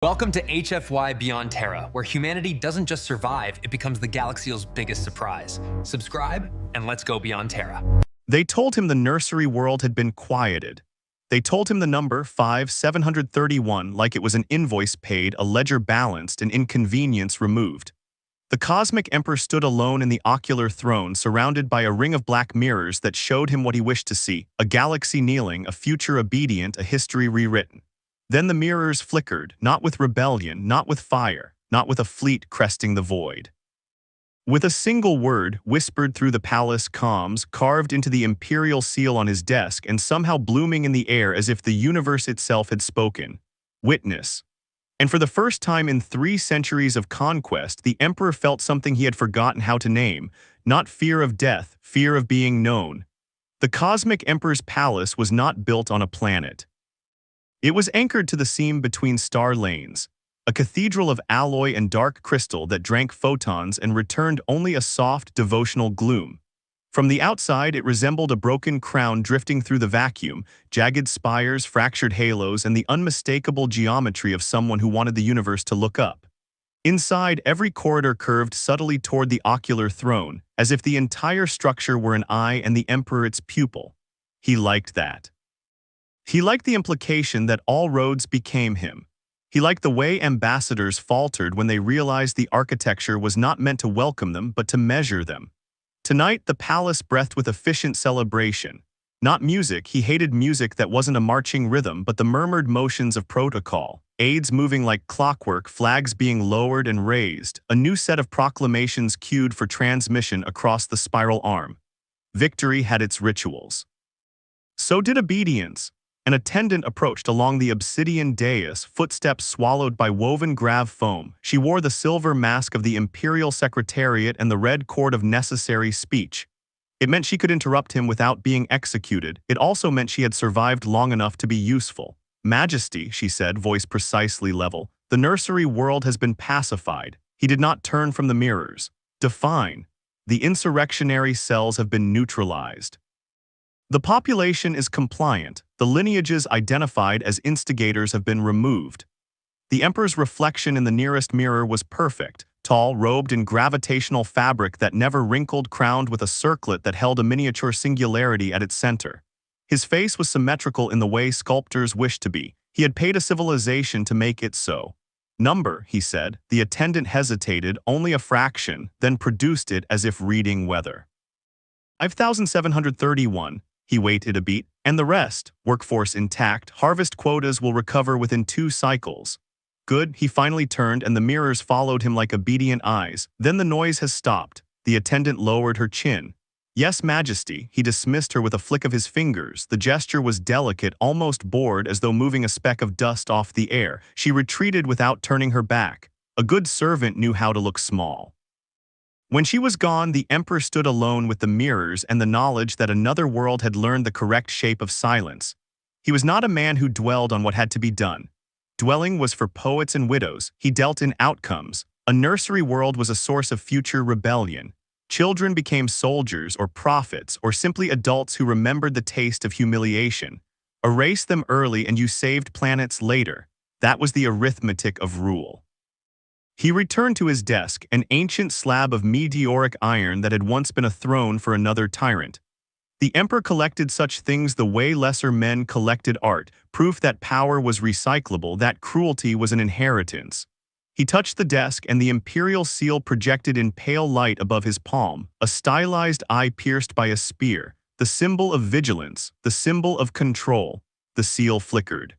Welcome to HFY Beyond Terra, where humanity doesn't just survive, it becomes the galaxy's biggest surprise. Subscribe, and let's go beyond Terra. They told him the nursery world had been quieted. They told him the number 5731 like it was an invoice paid, a ledger balanced, an inconvenience removed. The Cosmic Emperor stood alone in the ocular throne, surrounded by a ring of black mirrors that showed him what he wished to see: a galaxy kneeling, a future obedient, a history rewritten. Then the mirrors flickered, not with rebellion, not with fire, not with a fleet cresting the void. With a single word, whispered through the palace comms, carved into the imperial seal on his desk and somehow blooming in the air as if the universe itself had spoken: witness. And for the first time in 3 centuries of conquest, the Emperor felt something he had forgotten how to name: not fear of death, fear of being known. The Cosmic Emperor's palace was not built on a planet. It was anchored to the seam between star lanes, a cathedral of alloy and dark crystal that drank photons and returned only a soft, devotional gloom. From the outside, it resembled a broken crown drifting through the vacuum, jagged spires, fractured halos, and the unmistakable geometry of someone who wanted the universe to look up. Inside, every corridor curved subtly toward the ocular throne, as if the entire structure were an eye and the Emperor its pupil. He liked that. He liked the implication that all roads became him. He liked the way ambassadors faltered when they realized the architecture was not meant to welcome them but to measure them. Tonight, the palace breathed with efficient celebration. Not music, he hated music that wasn't a marching rhythm, but the murmured motions of protocol. Aids moving like clockwork, flags being lowered and raised, a new set of proclamations queued for transmission across the spiral arm. Victory had its rituals. So did obedience. An attendant approached along the obsidian dais, footsteps swallowed by woven grav foam. She wore the silver mask of the Imperial Secretariat and the red cord of necessary speech. It meant she could interrupt him without being executed. It also meant she had survived long enough to be useful. "Majesty," she said, voice precisely level, "the nursery world has been pacified." He did not turn from the mirrors. "Define. The insurrectionary cells have been neutralized. The population is compliant. The lineages identified as instigators have been removed." The Emperor's reflection in the nearest mirror was perfect, tall, robed in gravitational fabric that never wrinkled, crowned with a circlet that held a miniature singularity at its center. His face was symmetrical in the way sculptors wished to be. He had paid a civilization to make it so. "Number," he said. The attendant hesitated, only a fraction, then produced it as if reading weather. 5731. He waited a beat. "And the rest, workforce intact, harvest quotas will recover within 2 cycles. "Good." He finally turned and the mirrors followed him like obedient eyes. "Then the noise has stopped." The attendant lowered her chin. "Yes, Majesty." He dismissed her with a flick of his fingers. The gesture was delicate, almost bored, as though moving a speck of dust off the air. She retreated without turning her back. A good servant knew how to look small. When she was gone, the Emperor stood alone with the mirrors and the knowledge that another world had learned the correct shape of silence. He was not a man who dwelled on what had to be done. Dwelling was for poets and widows. He dealt in outcomes. A nursery world was a source of future rebellion. Children became soldiers or prophets or simply adults who remembered the taste of humiliation. Erase them early and you saved planets later. That was the arithmetic of rule. He returned to his desk, an ancient slab of meteoric iron that had once been a throne for another tyrant. The Emperor collected such things the way lesser men collected art, proof that power was recyclable, that cruelty was an inheritance. He touched the desk and the imperial seal projected in pale light above his palm, a stylized eye pierced by a spear, the symbol of vigilance, the symbol of control. The seal flickered.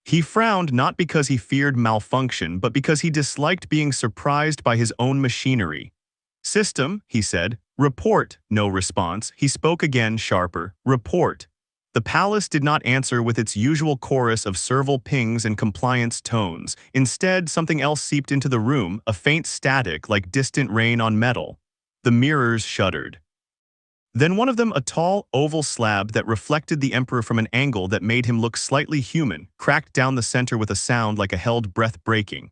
He frowned not because he feared malfunction, but because he disliked being surprised by his own machinery. "System," he said. "Report." No response. He spoke again, sharper. "Report." The palace did not answer with its usual chorus of serval pings and compliance tones. Instead, something else seeped into the room, a faint static like distant rain on metal. The mirrors shuddered. Then one of them, a tall, oval slab that reflected the Emperor from an angle that made him look slightly human, cracked down the center with a sound like a held breath breaking.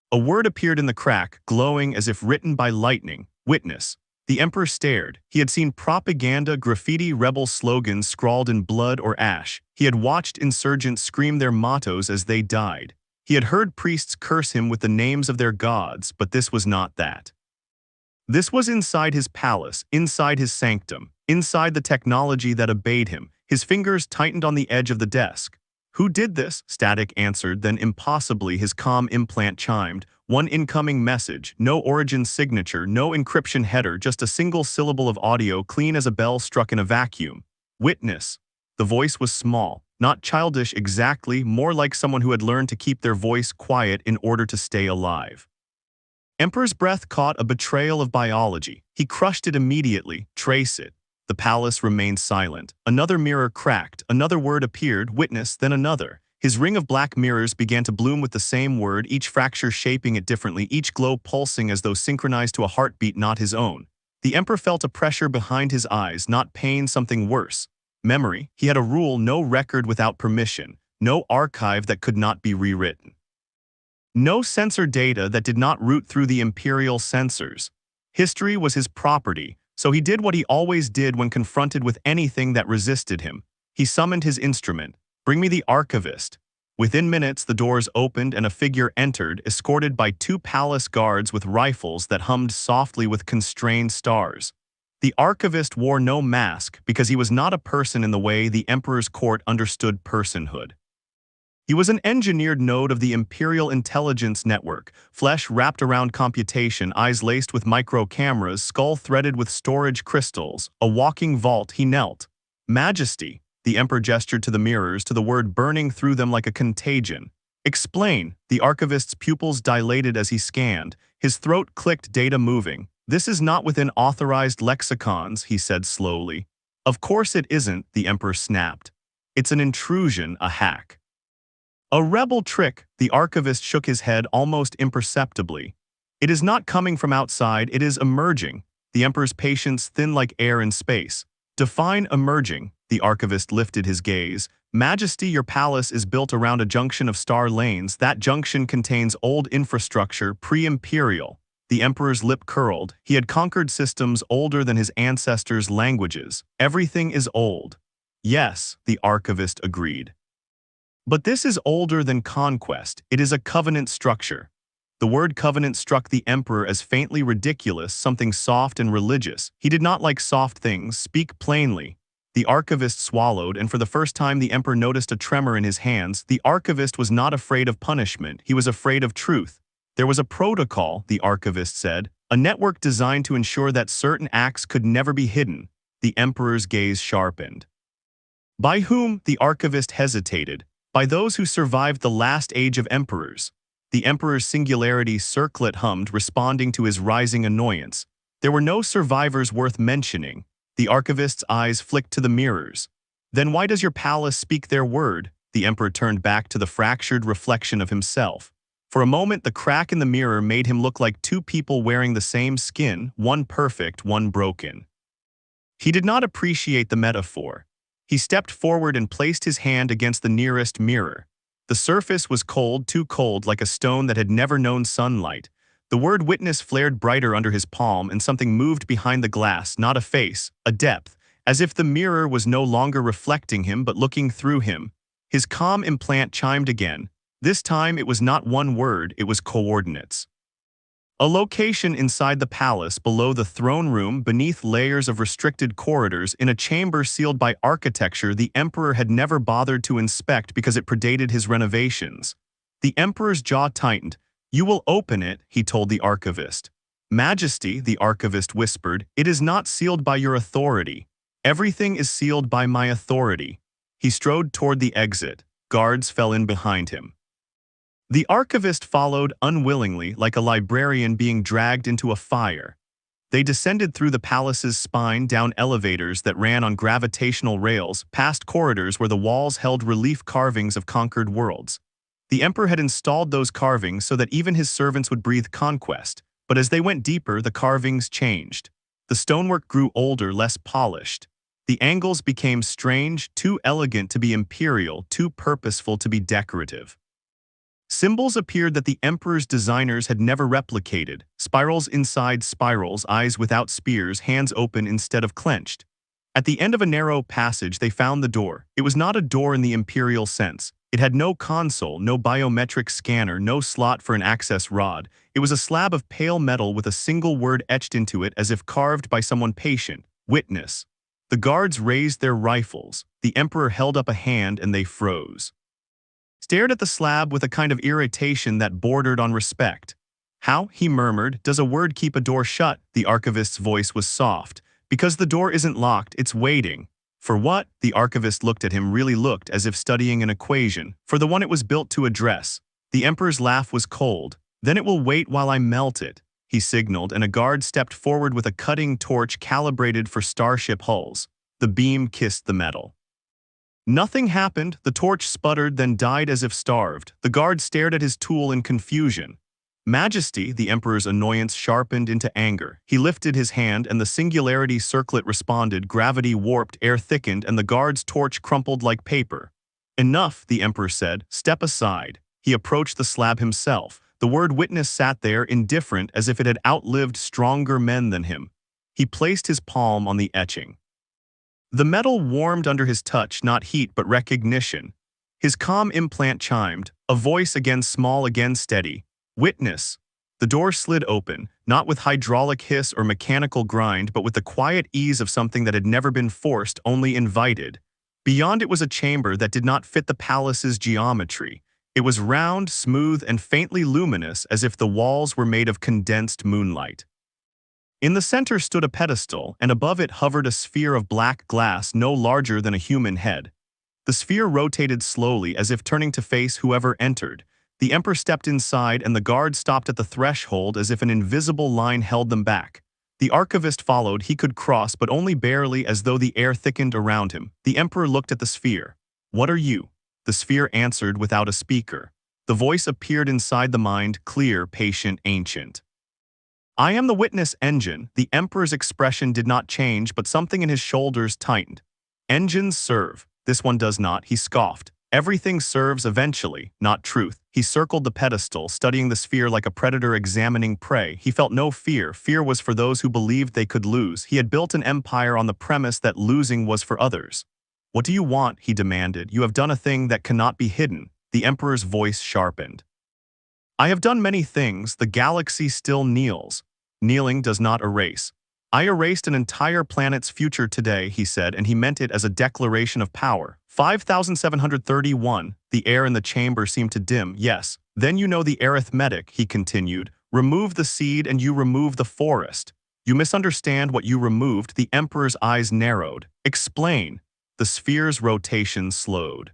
A word appeared in the crack, glowing as if written by lightning: "Witness." The Emperor stared. He had seen propaganda, graffiti, rebel slogans scrawled in blood or ash. He had watched insurgents scream their mottos as they died. He had heard priests curse him with the names of their gods, but this was not that. This was inside his palace, inside his sanctum, inside the technology that obeyed him. His fingers tightened on the edge of the desk. "Who did this?" Static answered, then impossibly his calm implant chimed. One incoming message, no origin signature, no encryption header, just a single syllable of audio clean as a bell struck in a vacuum. "Witness." The voice was small, not childish exactly, more like someone who had learned to keep their voice quiet in order to stay alive. Emperor's breath caught a betrayal of biology. He crushed it immediately. "Trace it." The palace remained silent. Another mirror cracked, another word appeared, "witness," then another. His ring of black mirrors began to bloom with the same word, each fracture shaping it differently, each glow pulsing as though synchronized to a heartbeat not his own. The Emperor felt a pressure behind his eyes, not pain, something worse. Memory. He had a rule: no record without permission, no archive that could not be rewritten. No sensor data that did not route through the imperial sensors. History was his property, so he did what he always did when confronted with anything that resisted him. He summoned his instrument. "Bring me the archivist." Within minutes, the doors opened and a figure entered, escorted by 2 palace guards with rifles that hummed softly with constrained stars. The archivist wore no mask because he was not a person in the way the Emperor's court understood personhood. He was an engineered node of the Imperial Intelligence Network, flesh wrapped around computation, eyes laced with micro-cameras, skull threaded with storage crystals, a walking vault. He knelt. "Majesty." The Emperor gestured to the mirrors, to the word burning through them like a contagion. "Explain." The archivist's pupils dilated as he scanned. His throat clicked, data moving. "This is not within authorized lexicons," he said slowly. "Of course it isn't," the Emperor snapped. "It's an intrusion, a hack." "A rebel trick," the archivist shook his head almost imperceptibly. "It is not coming from outside, it is emerging." The Emperor's patience thin like air in space. "Define emerging." The archivist lifted his gaze. "Majesty, your palace is built around a junction of star lanes. That junction contains old infrastructure, pre-imperial." The Emperor's lip curled. He had conquered systems older than his ancestors' languages. "Everything is old." "Yes," the archivist agreed. "But this is older than conquest. It is a covenant structure." The word covenant struck the Emperor as faintly ridiculous, something soft and religious. He did not like soft things. "Speak plainly." The archivist swallowed, and for the first time the Emperor noticed a tremor in his hands. The archivist was not afraid of punishment. He was afraid of truth. "There was a protocol," the archivist said, "a network designed to ensure that certain acts could never be hidden." The Emperor's gaze sharpened. "By whom?" The archivist hesitated. "By those who survived the last age of emperors." The Emperor's singularity circlet hummed, responding to his rising annoyance. "There were no survivors worth mentioning." The archivist's eyes flicked to the mirrors. "Then why does your palace speak their word?" The Emperor turned back to the fractured reflection of himself. For a moment, the crack in the mirror made him look like 2 people wearing the same skin, one perfect, one broken. He did not appreciate the metaphor. He stepped forward and placed his hand against the nearest mirror. The surface was cold, too cold, like a stone that had never known sunlight. The word witness flared brighter under his palm, and something moved behind the glass, not a face, a depth, as if the mirror was no longer reflecting him but looking through him. His calm implant chimed again. This time it was not one word, it was coordinates. A location inside the palace, below the throne room, beneath layers of restricted corridors, in a chamber sealed by architecture the Emperor had never bothered to inspect because it predated his renovations. The Emperor's jaw tightened. "You will open it," he told the archivist. "Majesty," the archivist whispered, "it is not sealed by your authority. Everything is sealed by my authority." He strode toward the exit. Guards fell in behind him. The archivist followed unwillingly, like a librarian being dragged into a fire. They descended through the palace's spine, down elevators that ran on gravitational rails, past corridors where the walls held relief carvings of conquered worlds. The Emperor had installed those carvings so that even his servants would breathe conquest, but as they went deeper, the carvings changed. The stonework grew older, less polished. The angles became strange, too elegant to be imperial, too purposeful to be decorative. Symbols appeared that the Emperor's designers had never replicated. Spirals inside spirals, eyes without spears, hands open instead of clenched. At the end of a narrow passage, they found the door. It was not a door in the imperial sense. It had no console, no biometric scanner, no slot for an access rod. It was a slab of pale metal with a single word etched into it as if carved by someone patient. Witness. The guards raised their rifles. The Emperor held up a hand and they froze. Stared at the slab with a kind of irritation that bordered on respect. How, he murmured, does a word keep a door shut? The archivist's voice was soft. Because the door isn't locked, it's waiting. For what? The archivist looked at him, really looked, as if studying an equation. For the one it was built to address. The Emperor's laugh was cold. Then it will wait while I melt it, he signaled, and a guard stepped forward with a cutting torch calibrated for starship hulls. The beam kissed the metal. Nothing happened. The torch sputtered, then died as if starved. The guard stared at his tool in confusion. Majesty, the Emperor's annoyance sharpened into anger. He lifted his hand and the singularity circlet responded. Gravity warped, air thickened, and the guard's torch crumpled like paper. Enough, the Emperor said. Step aside. He approached the slab himself. The word witness sat there, indifferent, as if it had outlived stronger men than him. He placed his palm on the etching. The metal warmed under his touch, not heat but recognition. His calm implant chimed, a voice again small, again steady. Witness. The door slid open, not with hydraulic hiss or mechanical grind, but with the quiet ease of something that had never been forced, only invited. Beyond it was a chamber that did not fit the palace's geometry. It was round, smooth, and faintly luminous, as if the walls were made of condensed moonlight. In the center stood a pedestal, and above it hovered a sphere of black glass no larger than a human head. The sphere rotated slowly, as if turning to face whoever entered. The Emperor stepped inside, and the guard stopped at the threshold as if an invisible line held them back. The archivist followed. He could cross, but only barely, as though the air thickened around him. The Emperor looked at the sphere. What are you? The sphere answered without a speaker. The voice appeared inside the mind, clear, patient, ancient. I am the witness engine. The Emperor's expression did not change, but something in his shoulders tightened. Engines serve. This one does not, he scoffed. Everything serves eventually, not truth. He circled the pedestal, studying the sphere like a predator examining prey. He felt no fear. Fear was for those who believed they could lose. He had built an empire on the premise that losing was for others. What do you want? He demanded. You have done a thing that cannot be hidden. The Emperor's voice sharpened. I have done many things. The galaxy still kneels. Kneeling does not erase. I erased an entire planet's future today, he said, and he meant it as a declaration of power. 5,731. The air in the chamber seemed to dim. Yes. Then you know the arithmetic, he continued. Remove the seed and you remove the forest. You misunderstand what you removed. The Emperor's eyes narrowed. Explain. The sphere's rotation slowed.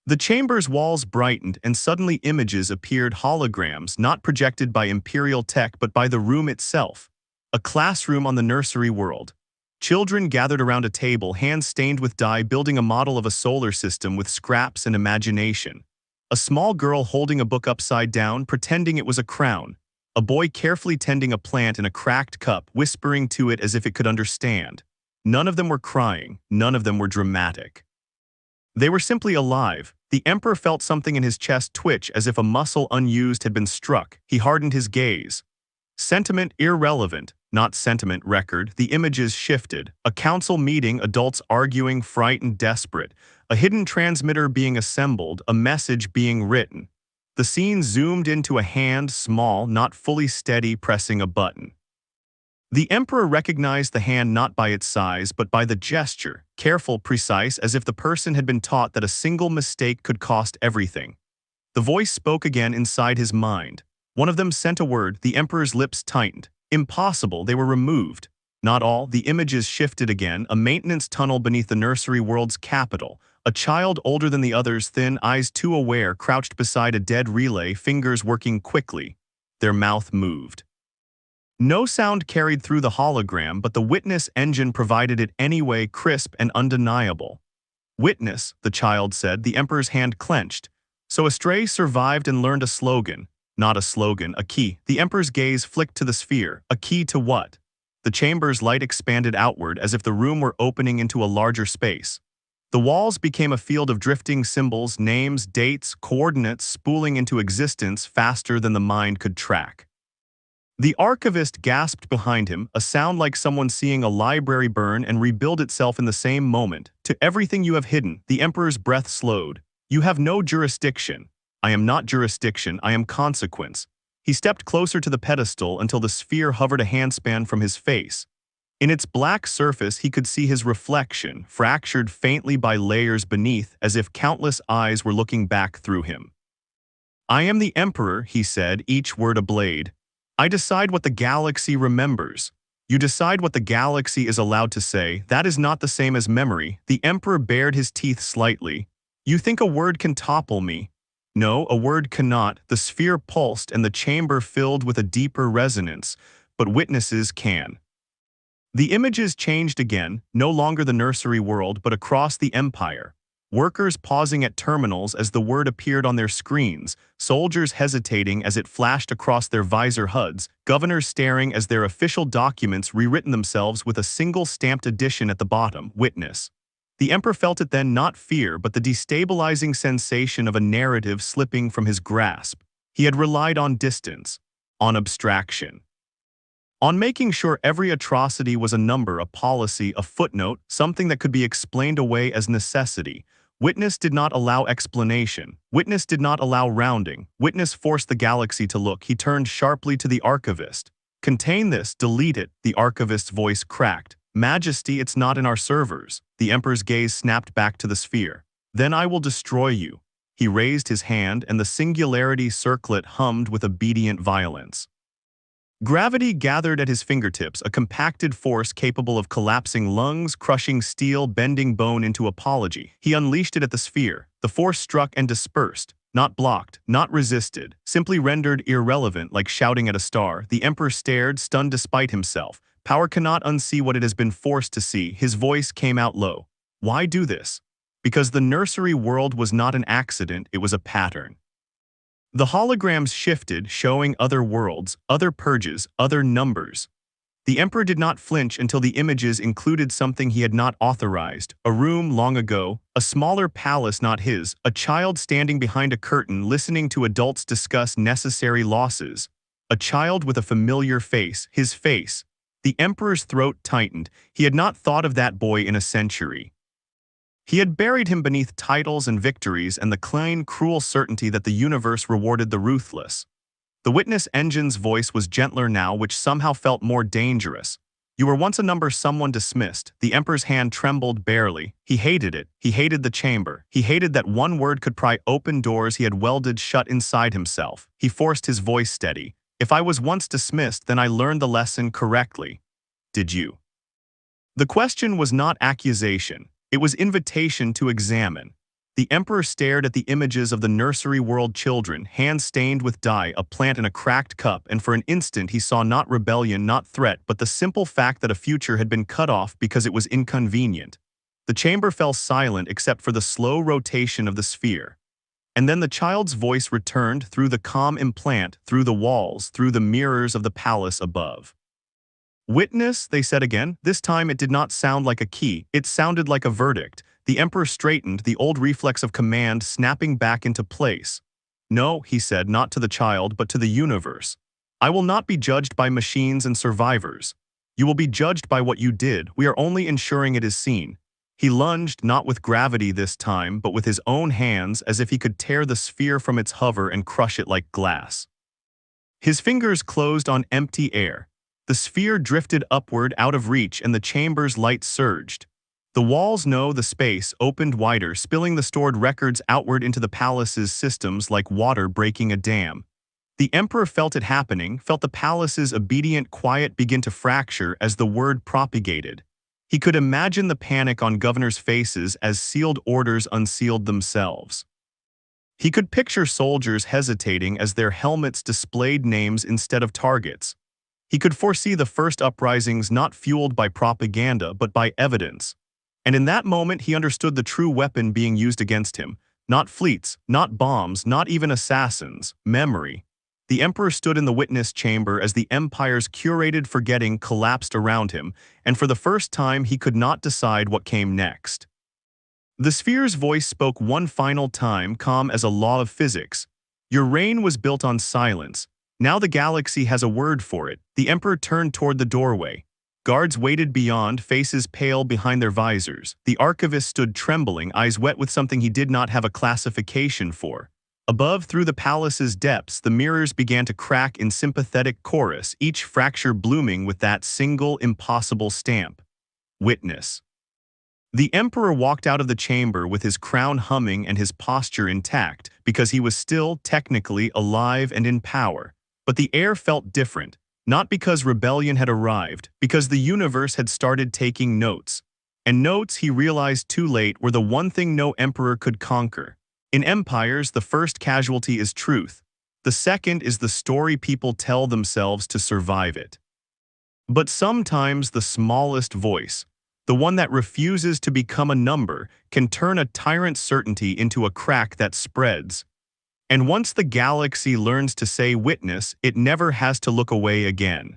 The chamber's walls brightened, and suddenly images appeared, holograms, not projected by Imperial tech but by the room itself. A classroom on the nursery world. Children gathered around a table, hands stained with dye, building a model of a solar system with scraps and imagination. A small girl holding a book upside down, pretending it was a crown. A boy carefully tending a plant in a cracked cup, whispering to it as if it could understand. None of them were crying. None of them were dramatic. They were simply alive. The Emperor felt something in his chest twitch, as if a muscle unused had been struck. He hardened his gaze. Sentiment irrelevant, not sentiment record. The images shifted. A council meeting, adults arguing, frightened, desperate. A hidden transmitter being assembled, a message being written. The scene zoomed into a hand, small, not fully steady, pressing a button. The Emperor recognized the hand not by its size but by the gesture, careful, precise, as if the person had been taught that a single mistake could cost everything. The voice spoke again inside his mind. One of them sent a word. The Emperor's lips tightened. Impossible, they were removed. Not all. The images shifted again. A maintenance tunnel beneath the nursery world's capital. A child older than the others, thin, eyes too aware, crouched beside a dead relay, fingers working quickly. Their mouth moved. No sound carried through the hologram, but the witness engine provided it anyway, crisp and undeniable. Witness, the child said. The Emperor's hand clenched. So Astray survived and learned a slogan. Not a slogan, a key. The Emperor's gaze flicked to the sphere. A key to what? The chamber's light expanded outward as if the room were opening into a larger space. The walls became a field of drifting symbols, names, dates, coordinates spooling into existence faster than the mind could track. The archivist gasped behind him, a sound like someone seeing a library burn and rebuild itself in the same moment. To everything you have hidden, the Emperor's breath slowed. "You have no jurisdiction." "I am not jurisdiction, I am consequence." He stepped closer to the pedestal until the sphere hovered a handspan from his face. In its black surface he could see his reflection, fractured faintly by layers beneath, as if countless eyes were looking back through him. "I am the Emperor," he said, each word a blade. "I decide what the galaxy remembers." "You decide what the galaxy is allowed to say. That is not the same as memory." The Emperor bared his teeth slightly. "You think a word can topple me?" "No, a word cannot." The sphere pulsed and the chamber filled with a deeper resonance, "but witnesses can." The images changed again, no longer the nursery world but across the empire. Workers pausing at terminals as the word appeared on their screens, soldiers hesitating as it flashed across their visor HUDs, governors staring as their official documents rewritten themselves with a single stamped addition at the bottom, "Witness." The Emperor felt it then, not fear but the destabilizing sensation of a narrative slipping from his grasp. He had relied on distance, on abstraction, on making sure every atrocity was a number, a policy, a footnote, something that could be explained away as necessity. Witness did not allow explanation. Witness did not allow rounding. Witness forced the galaxy to look. He turned sharply to the archivist. "Contain this, delete it," the archivist's voice cracked. "Majesty, it's not in our servers." The Emperor's gaze snapped back to the sphere. "Then I will destroy you." He raised his hand and the singularity circlet hummed with obedient violence. Gravity gathered at his fingertips, a compacted force capable of collapsing lungs, crushing steel, bending bone into apology. He unleashed it at the sphere. The force struck and dispersed, not blocked, not resisted, simply rendered irrelevant like shouting at a star. The Emperor stared, stunned despite himself. Power cannot unsee what it has been forced to see. His voice came out low. "Why do this?" "Because the nursery world was not an accident, it was a pattern." The holograms shifted, showing other worlds, other purges, other numbers. The Emperor did not flinch until the images included something he had not authorized: a room long ago, a smaller palace not his, a child standing behind a curtain listening to adults discuss necessary losses, a child with a familiar face, his face. The Emperor's throat tightened. He had not thought of that boy in a century. He had buried him beneath titles and victories and the plain, cruel certainty that the universe rewarded the ruthless. The witness engine's voice was gentler now, which somehow felt more dangerous. "You were once a number someone dismissed." The Emperor's hand trembled barely. He hated it. He hated the chamber. He hated that one word could pry open doors he had welded shut inside himself. He forced his voice steady. "If I was once dismissed, then I learned the lesson correctly. Did you?" The question was not accusation. It was invitation to examine. The Emperor stared at the images of the nursery world children, hands stained with dye, a plant in a cracked cup, and for an instant he saw not rebellion, not threat, but the simple fact that a future had been cut off because it was inconvenient. The chamber fell silent except for the slow rotation of the sphere. And then the child's voice returned through the calm implant, through the walls, through the mirrors of the palace above. "Witness," they said again. This time it did not sound like a key, it sounded like a verdict. The Emperor straightened, the old reflex of command snapping back into place. "No," he said, "not to the child, but to the universe. I will not be judged by machines and survivors. You will be judged by what you did. We are only ensuring it is seen." He lunged, not with gravity this time, but with his own hands, as if he could tear the sphere from its hover and crush it like glass. His fingers closed on empty air. The sphere drifted upward out of reach and the chamber's light surged. The walls, no, the space, opened wider, spilling the stored records outward into the palace's systems like water breaking a dam. The Emperor felt it happening, felt the palace's obedient quiet begin to fracture as the word propagated. He could imagine the panic on governors' faces as sealed orders unsealed themselves. He could picture soldiers hesitating as their helmets displayed names instead of targets. He could foresee the first uprisings not fueled by propaganda but by evidence. And in that moment he understood the true weapon being used against him. Not fleets, not bombs, not even assassins. Memory. The Emperor stood in the witness chamber as the Empire's curated forgetting collapsed around him, and for the first time he could not decide what came next. The sphere's voice spoke one final time, calm as a law of physics. "Your reign was built on silence. Now the galaxy has a word for it." The Emperor turned toward the doorway. Guards waited beyond, faces pale behind their visors. The archivist stood trembling, eyes wet with something he did not have a classification for. Above, through the palace's depths, the mirrors began to crack in sympathetic chorus, each fracture blooming with that single impossible stamp. Witness. The emperor walked out of the chamber with his crown humming and his posture intact, because he was still, technically, alive and in power. But the air felt different, not because rebellion had arrived, because the universe had started taking notes. And notes, he realized too late, were the one thing no emperor could conquer. In empires, the first casualty is truth. The second is the story people tell themselves to survive it. But sometimes the smallest voice, the one that refuses to become a number, can turn a tyrant's certainty into a crack that spreads. And once the galaxy learns to say witness, it never has to look away again.